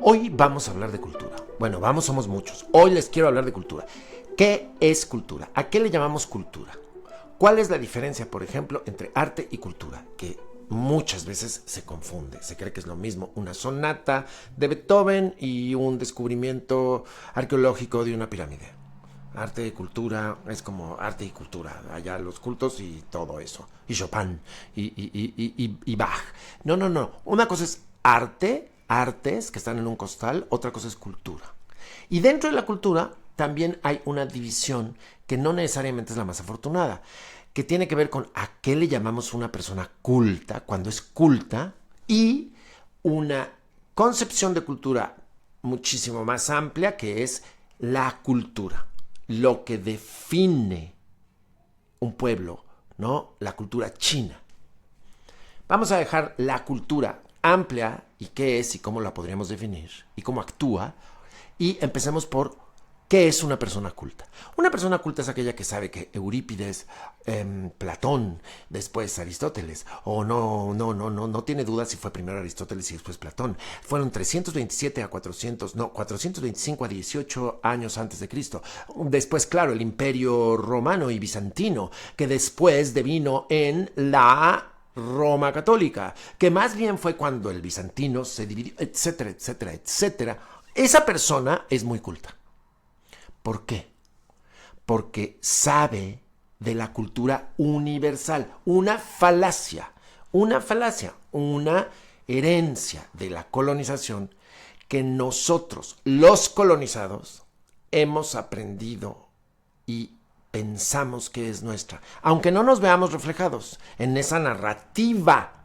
Hoy vamos a hablar de cultura. Bueno, somos muchos. Hoy les quiero hablar de cultura. ¿Qué es cultura? ¿A qué le llamamos cultura? ¿Cuál es la diferencia, por ejemplo, entre arte y cultura? Que muchas veces se confunde. Se cree que es lo mismo una sonata de Beethoven y un descubrimiento arqueológico de una pirámide. Arte y cultura es como arte y cultura. Allá los cultos y todo eso. Y Chopin y Bach. No. Una cosa es arte, artes que están en un costal. Otra cosa es cultura. Y dentro de la cultura también hay una división que no necesariamente es la más afortunada, que tiene que ver con a qué le llamamos una persona culta, cuando es culta, y una concepción de cultura muchísimo más amplia, que es la cultura, lo que define un pueblo, ¿no? La cultura china. Vamos a dejar la cultura amplia y qué es y cómo la podríamos definir y cómo actúa, y empecemos por ¿qué es una persona culta? Una persona culta es aquella que sabe que Eurípides, Platón, después Aristóteles, o no tiene dudas si fue primero Aristóteles y después Platón. Fueron 425 a 18 años antes de Cristo. Después, claro, el Imperio Romano y Bizantino, que después devino en la Roma Católica, que más bien fue cuando el bizantino se dividió, etcétera. Esa persona es muy culta. ¿Por qué? Porque sabe de la cultura universal, una falacia, una herencia de la colonización que nosotros, los colonizados, hemos aprendido y pensamos que es nuestra, aunque no nos veamos reflejados en esa narrativa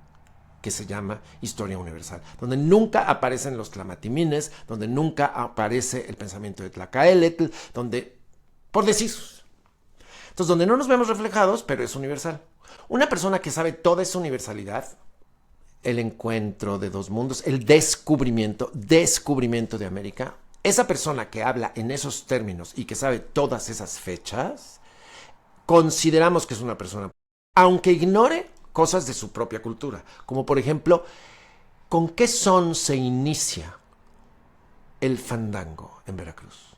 que se llama historia universal, donde nunca aparecen los tlamatimines, donde nunca aparece el pensamiento de Tlacaelitl, donde, por decir, entonces donde no nos vemos reflejados, pero es universal. Una persona que sabe toda esa universalidad, el encuentro de dos mundos, el descubrimiento de América, esa persona que habla en esos términos y que sabe todas esas fechas, consideramos que es una persona, aunque ignore cosas de su propia cultura, como por ejemplo, ¿con qué son se inicia el fandango en Veracruz?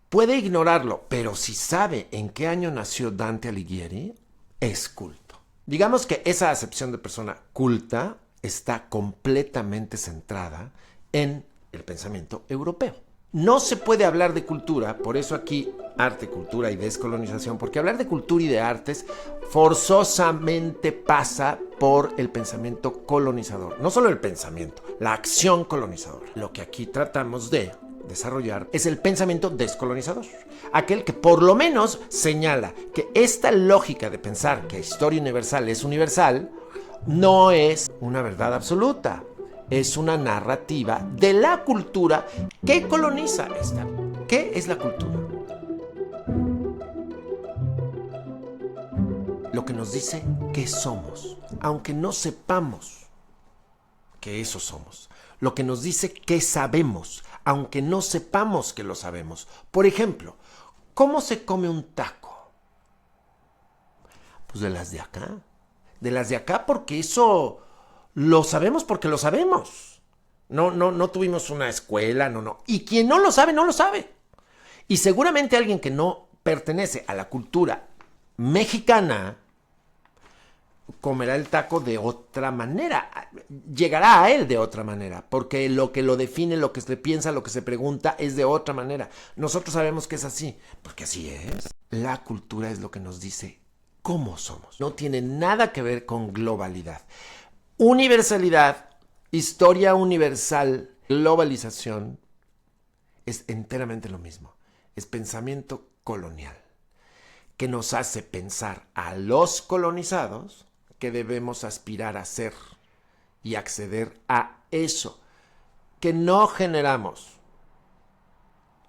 Puede ignorarlo, pero si sabe en qué año nació Dante Alighieri, es culto. Digamos que esa acepción de persona culta está completamente centrada en el pensamiento europeo. No se puede hablar de cultura, por eso aquí arte, cultura y descolonización, porque hablar de cultura y de artes forzosamente pasa por el pensamiento colonizador. No solo el pensamiento, la acción colonizadora. Lo que aquí tratamos de desarrollar es el pensamiento descolonizador, aquel que por lo menos señala que esta lógica de pensar que historia universal es universal no es una verdad absoluta. Es una narrativa de la cultura que coloniza esta. ¿Qué es la cultura? Lo que nos dice qué somos, aunque no sepamos que eso somos. Lo que nos dice qué sabemos, aunque no sepamos que lo sabemos. Por ejemplo, ¿cómo se come un taco? Pues de las de acá. De las de acá porque eso lo sabemos porque lo sabemos. No tuvimos una escuela, no. Y quien no lo sabe, no lo sabe. Y seguramente alguien que no pertenece a la cultura mexicana comerá el taco de otra manera. Llegará a él de otra manera. Porque lo que lo define, lo que se piensa, lo que se pregunta es de otra manera. Nosotros sabemos que es así. Porque así es. La cultura es lo que nos dice cómo somos. No tiene nada que ver con globalidad. Universalidad, historia universal, globalización, es enteramente lo mismo. Es pensamiento colonial, que nos hace pensar a los colonizados que debemos aspirar a ser y acceder a eso que no generamos.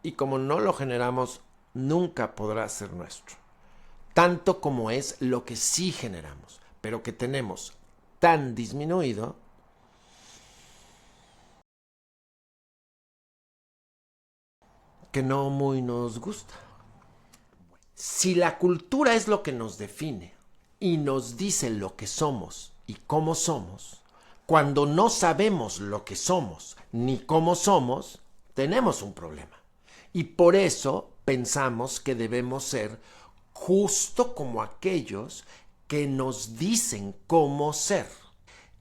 Y como no lo generamos, nunca podrá ser nuestro. Tanto como es lo que sí generamos, pero que tenemos tan disminuido que no muy nos gusta. Si la cultura es lo que nos define y nos dice lo que somos y cómo somos, Cuando no sabemos lo que somos ni cómo somos, tenemos un problema. Y por eso pensamos que debemos ser justo como aquellos que nos dicen cómo ser.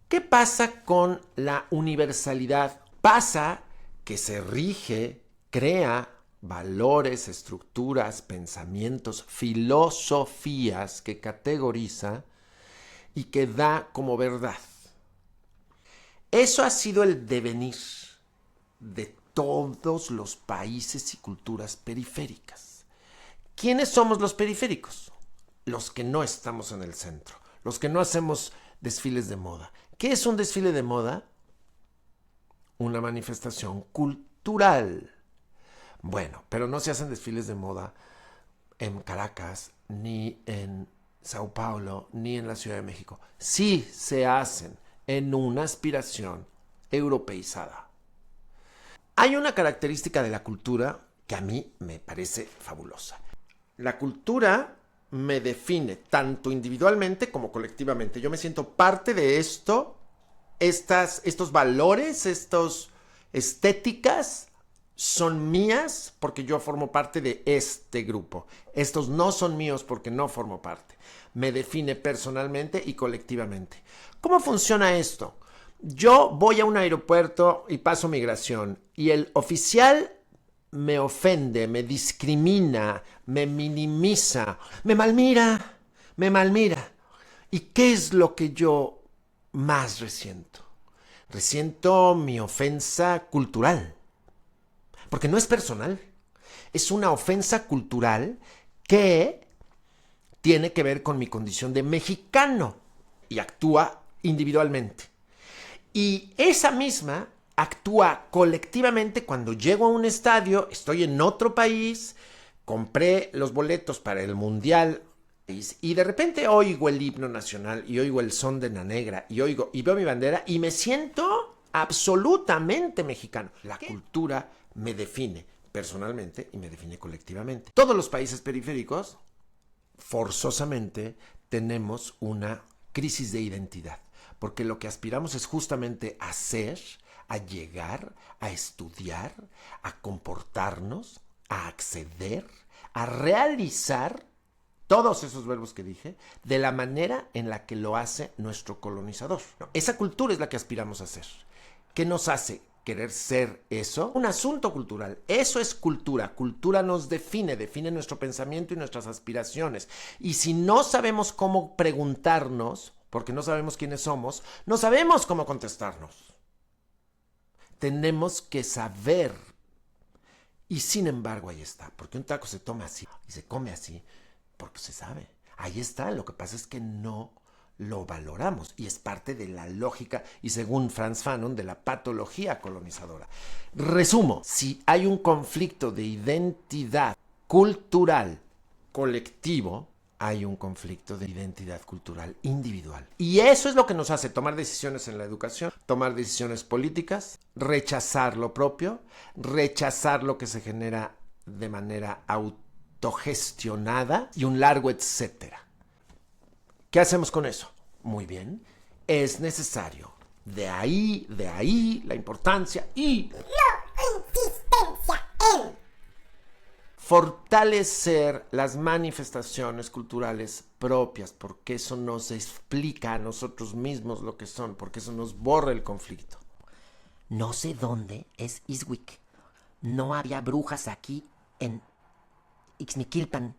¿Qué pasa con la universalidad? Pasa que se rige, crea valores, estructuras, pensamientos, filosofías que categoriza y que da como verdad. Eso ha sido el devenir de todos los países y culturas periféricas. ¿Quiénes somos los periféricos? Los que no estamos en el centro, los que no hacemos desfiles de moda. ¿Qué es un desfile de moda? Una manifestación cultural. Bueno, pero no se hacen desfiles de moda en Caracas, ni en Sao Paulo, ni en la Ciudad de México. Sí se hacen en una aspiración europeizada. Hay una característica de la cultura que a mí me parece fabulosa. La cultura me define tanto individualmente como colectivamente. Yo me siento parte de esto, estos valores, estas estéticas son mías porque yo formo parte de este grupo. Estos no son míos porque no formo parte. Me define personalmente y colectivamente. ¿Cómo funciona esto? Yo voy a un aeropuerto y paso migración y el oficial me ofende, me discrimina, me minimiza, me malmira. ¿Y qué es lo que yo más resiento? Resiento mi ofensa cultural. Porque no es personal, es una ofensa cultural que tiene que ver con mi condición de mexicano y actúa individualmente. Y esa misma actúa colectivamente cuando llego a un estadio, estoy en otro país, compré los boletos para el Mundial y de repente oigo el himno nacional y oigo el son de la negra y veo mi bandera y me siento absolutamente mexicano. La cultura me define personalmente y me define colectivamente. Todos los países periféricos, forzosamente, tenemos una crisis de identidad, porque lo que aspiramos es justamente a ser, a llegar, a estudiar, a comportarnos, a acceder, a realizar todos esos verbos que dije de la manera en la que lo hace nuestro colonizador. Esa cultura es la que aspiramos a ser. ¿Qué nos hace querer ser eso? Un asunto cultural. Eso es cultura. Cultura nos define nuestro pensamiento y nuestras aspiraciones. Y si no sabemos cómo preguntarnos, porque no sabemos quiénes somos, no sabemos cómo contestarnos. Tenemos que saber. Y sin embargo, ahí está. Porque un taco se toma así y se come así, porque se sabe. Ahí está. Lo que pasa es que no lo valoramos y es parte de la lógica y, según Frantz Fanon, de la patología colonizadora. Resumo, si hay un conflicto de identidad cultural colectivo, hay un conflicto de identidad cultural individual. Y eso es lo que nos hace tomar decisiones en la educación, tomar decisiones políticas, rechazar lo propio, rechazar lo que se genera de manera autogestionada y un largo etcétera. ¿Qué hacemos con eso? Muy bien, es necesario. De ahí la importancia y la insistencia en fortalecer las manifestaciones culturales propias, porque eso nos explica a nosotros mismos lo que son, porque eso nos borra el conflicto. No sé dónde es Ixtwik. No había brujas aquí en Ixmiquilpan.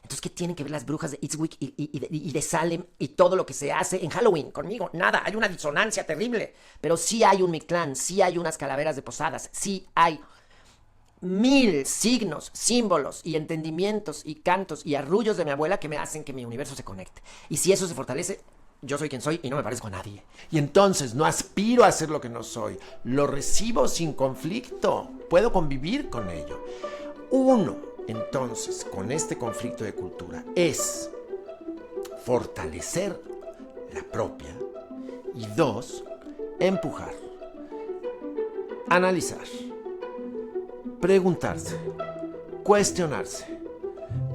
Entonces, ¿qué tienen que ver las brujas de Ixtwik y de Salem y todo lo que se hace en Halloween conmigo? Nada, hay una disonancia terrible. Pero sí hay un Mictlán, sí hay unas calaveras de posadas, sí hay 1000 signos, símbolos y entendimientos y cantos y arrullos de mi abuela que me hacen que mi universo se conecte. Y si eso se fortalece, yo soy quien soy y no me parezco a nadie. Y entonces no aspiro a ser lo que no soy. Lo recibo sin conflicto. Puedo convivir con ello. Uno, entonces, con este conflicto de cultura es fortalecer la propia y 2, empujar, analizar, preguntarse, cuestionarse,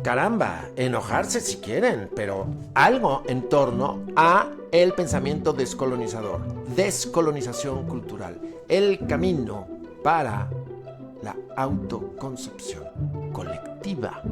caramba, enojarse si quieren, pero algo en torno a el pensamiento descolonizador, descolonización cultural, el camino para la autoconcepción colectiva